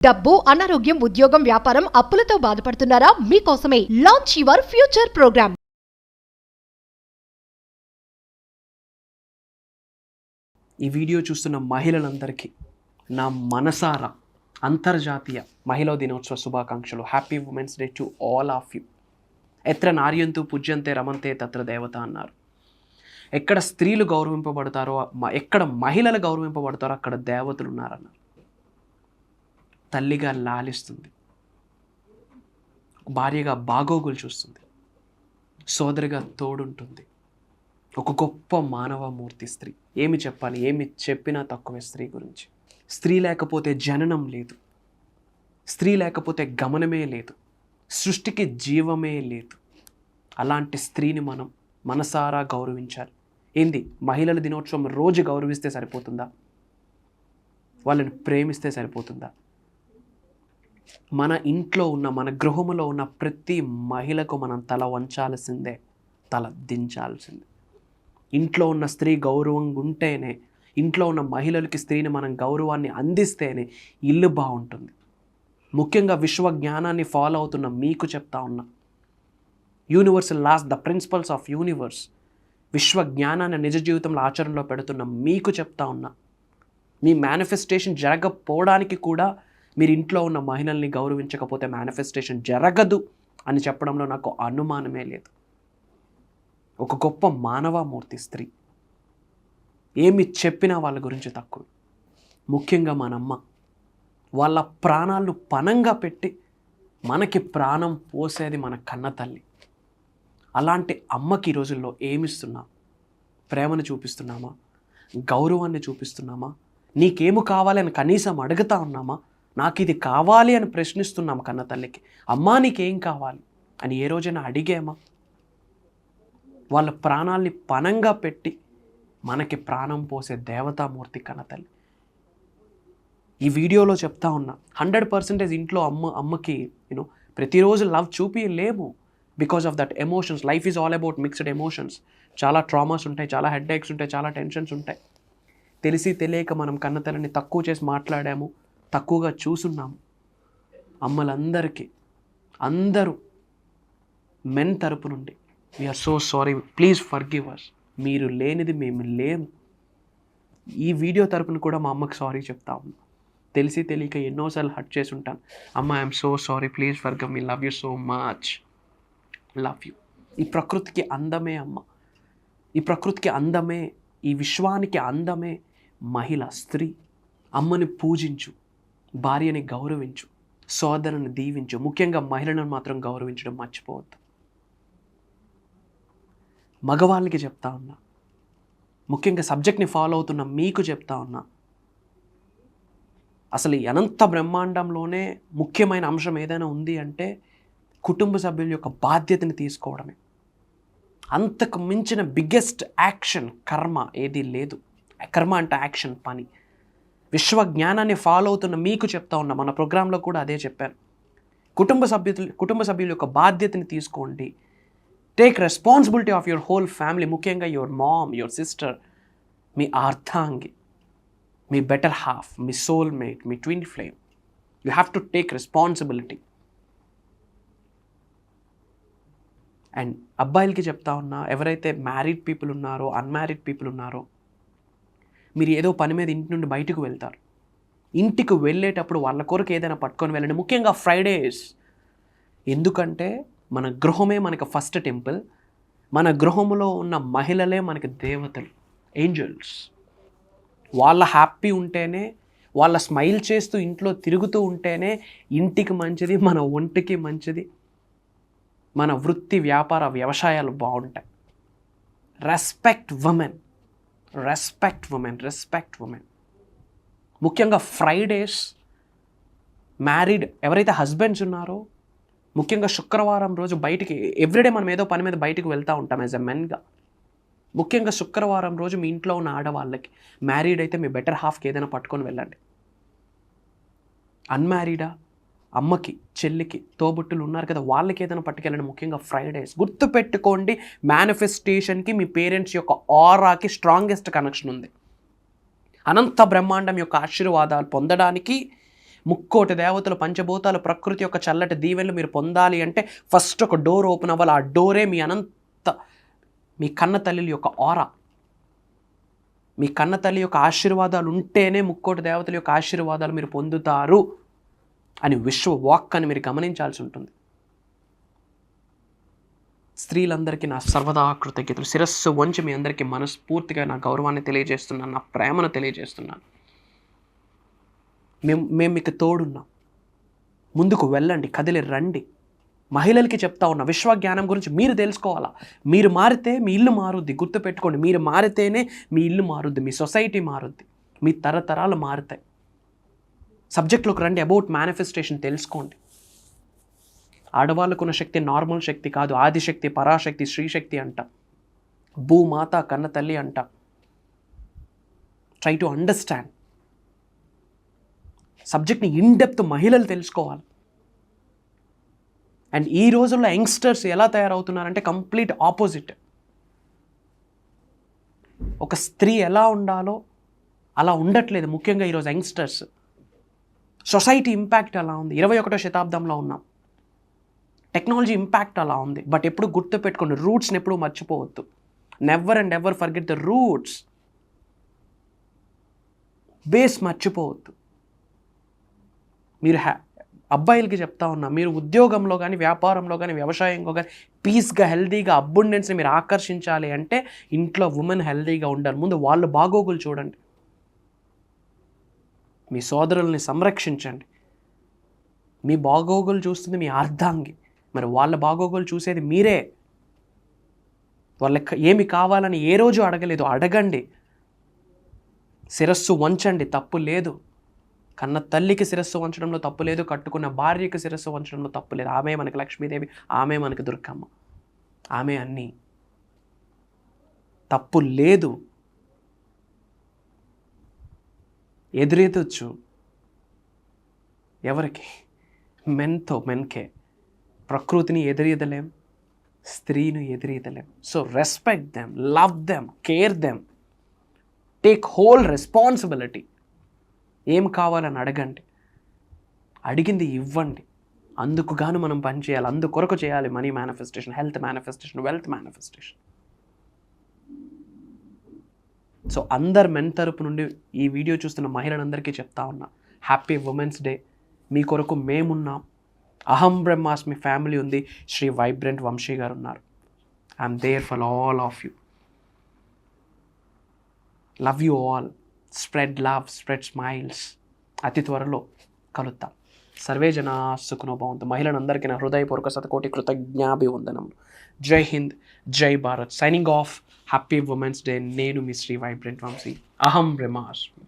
డబ్బు, అనారోగ్యం, ఉద్యోగం, వ్యాపారం, అప్పులతో బాధపడుతున్నారా? మీకోసమే లాంచ్ యువర్ ఫ్యూచర్ ప్రోగ్రామ్. ఈ వీడియో చూస్తున్న మహిళలందరికీ నా మనసారా అంతర్జాతీయ మహిళా దినోత్సవ శుభాకాంక్షలు. Happy women's day to all of you. ఎత్ర నార్యంతు పూజ్యంతే రమంతే తత్ర దేవత అన్నారు. ఎక్కడ స్త్రీలు గౌరవింపబడతారో, ఎక్కడ మహిళలు గౌరవింపబడతారో అక్కడ దేవతలు ఉన్నారన్నారు. తల్లిగా లాలిస్తుంది, భార్యగా బాగోగులు చూస్తుంది, సోదరిగా తోడుంటుంది. ఒక గొప్ప మానవమూర్తి స్త్రీ. ఏమి చెప్పాలి, ఏమి చెప్పినా తక్కువే స్త్రీ గురించి. స్త్రీ లేకపోతే జననం లేదు, స్త్రీ లేకపోతే గమనమే లేదు, సృష్టికి జీవమే లేదు. అలాంటి స్త్రీని మనం మనసారా గౌరవించాలి. ఏంది, మహిళల దినోత్సవం రోజు గౌరవిస్తే సరిపోతుందా? వాళ్ళని ప్రేమిస్తే సరిపోతుందా? మన ఇంట్లో ఉన్న, మన గృహములో ఉన్న ప్రతి మహిళకు మనం తల వంచాల్సిందే, తల దించాల్సిందే. ఇంట్లో ఉన్న స్త్రీ గౌరవంగా ఉంటేనే, ఇంట్లో ఉన్న మహిళలకి స్త్రీని మనం గౌరవాన్ని అందిస్తేనే ఇల్లు బాగుంటుంది. ముఖ్యంగా విశ్వ జ్ఞానాన్ని ఫాలో అవుతున్న మీకు చెప్తా ఉన్నా, universal laws, the principles of universe, విశ్వ జ్ఞానాన్ని నిజ జీవితంలో ఆచరణలో పెడుతున్న మీకు చెప్తా ఉన్నా, మీ మేనిఫెస్టేషన్ జరగకపోవడానికి కూడా మీరు ఇంట్లో ఉన్న మహిళల్ని గౌరవించకపోతే మేనిఫెస్టేషన్ జరగదు అని చెప్పడంలో నాకు అనుమానమే లేదు. ఒక గొప్ప మానవమూర్తి స్త్రీ. ఏమి చెప్పినా వాళ్ళ గురించి తక్కువ. ముఖ్యంగా మనమ్మ, వాళ్ళ ప్రాణాలను పణంగా పెట్టి మనకి ప్రాణం పోసేది మన కన్న తల్లి. అలాంటి అమ్మకి ఈ రోజుల్లో ఏమిస్తున్నాం? ప్రేమను చూపిస్తున్నామా? గౌరవాన్ని చూపిస్తున్నామా? నీకేమి కావాలి అని కనీసం అడుగుతా ఉన్నామా? నాకు ఇది కావాలి అని ప్రశ్నిస్తున్నాం కన్న తల్లికి. అమ్మా నీకేం కావాలి అని ఏ రోజైనా అడిగేమా? వాళ్ళ ప్రాణాల్ని పణంగా పెట్టి మనకి ప్రాణం పోసే దేవతామూర్తి కన్న తల్లి. ఈ వీడియోలో చెప్తా ఉన్నా, 100% ఇంట్లో అమ్మకి ప్రతిరోజు లవ్ చూపియలేము. Because of that emotions. Life is all about mixed emotions. చాలా ట్రామాస్ ఉంటాయి, చాలా హెడ్ఏక్స్ ఉంటాయి, చాలా టెన్షన్స్ ఉంటాయి. తెలిసి తెలియక మనం కన్నతల్లిని తక్కువ చేసి మాట్లాడాము, తక్కువగా చూసున్నాము. అమ్మలందరికీ, అందరూ మెన్ తరపు నుండి we are so sorry, please forgive us. మీరు లేనిది మేము లేము. ఈ వీడియో తరపున కూడా మా అమ్మకి సారీ చెప్తా ఉన్నా. తెలిసి తెలియక ఎన్నోసార్లు హర్ట్ చేసి ఉంటాను. అమ్మ, I'm so sorry, please forgive me, love you so much, love you. ఈ ప్రకృతికి అందమే అమ్మ, ఈ ప్రకృతికి అందమే, ఈ విశ్వానికి అందమే మహిళ, స్త్రీ. అమ్మని పూజించు, భార్యని గౌరవించు, సోదరుని దీవించు. ముఖ్యంగా మహిళలను మాత్రం గౌరవించడం మర్చిపోవద్దు. మగవాళ్ళకి చెప్తా ఉన్నా, ముఖ్యంగా సబ్జెక్ట్ని ఫాలో అవుతున్న మీకు చెప్తా ఉన్నా, అసలు ఈ అనంత బ్రహ్మాండంలోనే ముఖ్యమైన అంశం ఏదైనా ఉంది అంటే కుటుంబ సభ్యుల యొక్క బాధ్యతని తీసుకోవడమే. అంతకు మించిన బిగ్గెస్ట్ యాక్షన్ కర్మ ఏది లేదు. కర్మ అంటే యాక్షన్, పని. విశ్వ జ్ఞానాన్ని ఫాలో అవుతున్న మీకు చెప్తా ఉన్నా, మన ప్రోగ్రాంలో కూడా అదే చెప్పాను. కుటుంబ సభ్యుల యొక్క బాధ్యతని తీసుకోండి. Take responsibility of your whole family. ముఖ్యంగా యువర్ మామ్, యువర్ సిస్టర్, మీ అర్ధాంగి, మీ బెటర్ హాఫ్, మీ సోల్మేట్, మీ twin flame. You have to take responsibility. And అబ్బాయిలకి చెప్తా ఉన్నా, ఎవరైతే మ్యారీడ్ పీపుల్ ఉన్నారో, అన్మ్యారీడ్ పీపుల్ ఉన్నారో, మీరు ఏదో పని మీద ఇంటి నుండి బయటకు వెళ్తారు. ఇంటికి వెళ్ళేటప్పుడు వాళ్ళ కొరకు ఏదైనా పట్టుకొని వెళ్ళండి. ముఖ్యంగా ఫ్రైడేస్. ఎందుకంటే మన గృహమే మనకు ఫస్ట్ టెంపుల్. మన గృహంలో ఉన్న మహిళలే మనకి దేవతలు, ఏంజల్స్. వాళ్ళ హ్యాపీ ఉంటేనే, వాళ్ళ స్మైల్ చేస్తూ ఇంట్లో తిరుగుతూ ఉంటేనే ఇంటికి మంచిది, మన ఒంటికి మంచిది, మన వృత్తి, వ్యాపార, వ్యవసాయాలు బాగుంటాయి. Respect women, respect women, respect women. ముఖ్యంగా ఫ్రైడేస్. మ్యారీడ్ ఎవరైతే హస్బెండ్స్ ఉన్నారో, ముఖ్యంగా శుక్రవారం రోజు బయటికి, ఎవ్రీడే మనం ఏదో పని మీద బయటికి వెళ్తూ ఉంటాం యాజ్ ఎ మెన్గా. ముఖ్యంగా శుక్రవారం రోజు మీ ఇంట్లో ఉన్న ఆడవాళ్ళకి, మ్యారీడ్ అయితే మీ బెటర్ హాఫ్కి ఏదైనా పట్టుకొని వెళ్ళండి. అన్మ్యారీడా, అమ్మకి, చెల్లికి, తోబుట్టులు ఉన్నారు కదా, వాళ్ళకి ఏదైనా పట్టుకెళ్ళండి. ముఖ్యంగా ఫ్రైడేస్. గుర్తుపెట్టుకోండి, మేనిఫెస్టేషన్కి మీ పేరెంట్స్ యొక్క ఆరాకి స్ట్రాంగెస్ట్ కనెక్షన్ ఉంది. అనంత బ్రహ్మాండం యొక్క ఆశీర్వాదాలు పొందడానికి ముక్కోటి దేవతలు, పంచభూతాలు, ప్రకృతి యొక్క చల్లటి దీవెనలు మీరు పొందాలి అంటే ఫస్ట్ ఒక డోర్ ఓపెన్ అవ్వాలి. ఆ డోరే మీ కన్న తల్లి యొక్క ఆరా. మీ కన్న తల్లి యొక్క ఆశీర్వాదాలు ఉంటేనే ముక్కోటి దేవతల యొక్క ఆశీర్వాదాలు మీరు పొందుతారు అని విశ్వ వాక్ అని మీరు గమనించాల్సి ఉంటుంది. స్త్రీలందరికీ నా సర్వదా కృతజ్ఞతలు. శిరస్సు వంచి మీ అందరికీ మనస్ఫూర్తిగా నా గౌరవాన్ని తెలియజేస్తున్నాను, నా ప్రేమను తెలియజేస్తున్నాను. మేము మీకు తోడున్నాం. ముందుకు వెళ్ళండి, కదిలి రండి. మహిళలకి చెప్తా ఉన్నా, విశ్వజ్ఞానం గురించి మీరు తెలుసుకోవాలా. మీరు మారితే మీ ఇల్లు మారుద్ది. గుర్తుపెట్టుకోండి, మీరు మారితేనే మీ ఇల్లు మారుద్ది, మీ సొసైటీ మారుద్ది, మీ తరతరాలు మారుతాయి. సబ్జెక్ట్లోకి రండి. అబౌట్ మేనిఫెస్టేషన్ తెలుసుకోండి. ఆడవాళ్ళకున్న శక్తి నార్మల్ శక్తి కాదు. ఆదిశక్తి, పరాశక్తి, శ్రీశక్తి అంట, భూమాత, కన్న తల్లి అంట. ట్రై టు అండర్స్టాండ్ సబ్జెక్ట్ని ఇన్ డెప్త్ మహిళలు తెలుసుకోవాలి. అండ్ ఈ రోజుల్లో యంగ్స్టర్స్ ఎలా తయారవుతున్నారంటే కంప్లీట్ ఆపోజిట్. ఒక స్త్రీ ఎలా ఉండాలో అలా ఉండట్లేదు. ముఖ్యంగా ఈరోజు యంగ్స్టర్స్. సొసైటీ ఇంపాక్ట్ అలా ఉంది. 21వ శతాబ్దంలో ఉన్నాం. టెక్నాలజీ ఇంపాక్ట్ అలా ఉంది. బట్ ఎప్పుడు గుర్తుపెట్టుకోండి, రూట్స్ని ఎప్పుడు మర్చిపోవద్దు. Never and ever forget the roots. Base మర్చిపోవద్దు. మీరు అబ్బాయిలకి చెప్తా ఉన్నా, మీరు ఉద్యోగంలో కానీ, వ్యాపారంలో కానీ, వ్యవసాయంలో కానీ పీస్గా, హెల్తీగా, అబ్బుండెన్స్ని మీరు ఆకర్షించాలి అంటే ఇంట్లో ఉమెన్ హెల్తీగా ఉండాలి. ముందు వాళ్ళు బాగోగులు చూడండి. మీ సోదరుల్ని సంరక్షించండి. మీ బాగోగులు చూస్తుంది మీ అర్ధాంగి. మరి వాళ్ళ బాగోగులు చూసేది మీరే. వాళ్ళకి ఏమి కావాలని ఏ రోజు అడగలేదు, అడగండి. శిరస్సు వంచండి, తప్పు లేదు. కన్న తల్లికి శిరస్సు వంచడంలో తప్పు లేదు, కట్టుకున్న భార్యకి శిరస్సు వంచడంలో తప్పు లేదు. ఆమె మనకి లక్ష్మీదేవి, ఆమె మనకి దుర్గమ్మ, ఆమె అన్నీ. తప్పు లేదు. ఎదురెదొచ్చు. ఎవరికి? మెన్కే. ప్రకృతిని ఎదురీదలేం, స్త్రీని ఎదురీదలేం. So respect them, love them, care them, take whole responsibility. ఏం కావాలని అడగండి, అడిగింది ఇవ్వండి. అందుకు గాను మనం పని చేయాలి, అందుకొరకు చేయాలి. Money manifestation, health manifestation, wealth manifestation. So అందరు మెన్ తరపు నుండి ఈ వీడియో చూస్తున్న మహిళలందరికీ చెప్తా ఉన్నా, హ్యాపీ ఉమెన్స్ డే. మీ కొరకు మేమున్నాం. అహం బ్రహ్మాస్మి ఫ్యామిలీ ఉంది. శ్రీ వైబ్రెంట్ వంశీ గారు ఉన్నారు. I'm there for all of you. Love you all. Spread love, spread smiles. అతి త్వరలో కలుద్దాం. సర్వే జనా సుఖనో భవంతు. మహిళలందరికీ నా హృదయపూర్వక శతకోటి కృతజ్ఞాభివందనములు. జై హింద్, జై Bharat. Signing off. Happy women's day. నేను మీ శ్రీ వైబ్రెంట్ వంశీ. అహం బ్రహ్మాస్మి.